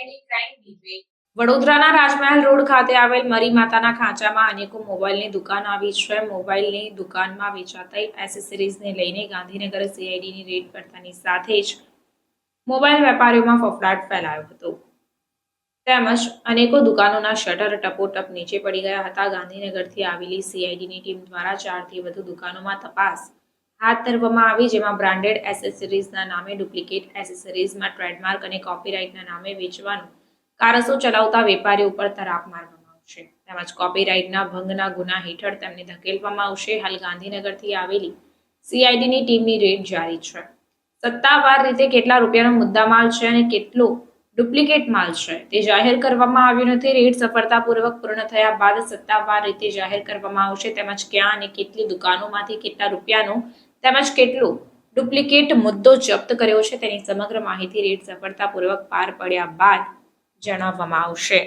CID crime branch વડોદરાના રાજમહેલ road ખાતે આવેલ મરી માતાના ખાંચામાં અનેકો મોબાઈલની દુકાન આવી છે। મોબાઈલની દુકાનમાં વેચાતી એસેસરીઝને લઈને ગાંધીનગર CIDની રેડ પડતાની સાથે જ મોબાઈલ વેપારીઓમાં ફફડાટ ફેલાયો હતો તેમજ અનેકો દુકાનોના શટર ટપોટપ નીચે પડી ગયા હતા। ગાંધીનગરથી આવેલી CIDની ટીમ દ્વારા 4 થી વધુ દુકાનોમાં તપાસ હાથ ધરવામાં આવી, જેમાં બ્રાન્ડેડ એસેસરીઝના નામે ડુપ્લિકેટ એસેસરીઝમાં ટ્રેડમાર્ક અને કોપીરાઇટના નામે વેચવાનું કારસો ચલાવતા વેપારીઓ ઉપર તરાપ મારવામાં આવશે તેમજ કોપીરાઇટના ભંગના ગુના હેઠળ તેમને ધકેલવામાં આવશે। હાલ ગાંધીનગરથી આવેલી CIDની ટીમની રેડ જારી છે। સત્તાવાર રીતે કેટલા રૂપિયાનો મુદ્દામાલ છે અને કેટલો ડુપ્લિકેટ માલ છે તે જાહેર કરવામાં આવ્યું નથી। રેડ સફળતાપૂર્વક પૂર્ણ થયા બાદ સત્તાવાર રીતે જાહેર કરવામાં આવશે તેમજ ક્યાં અને કેટલી દુકાનોમાંથી કેટલા રૂપિયાનો તેમજ કેટલો ડુપ્લિકેટ મુદ્દો જપ્ત કર્યો છે તેની સમગ્ર માહિતી રેડ સફળતાપૂર્વક પાર પડ્યા બાદ જણાવવામાં આવશે।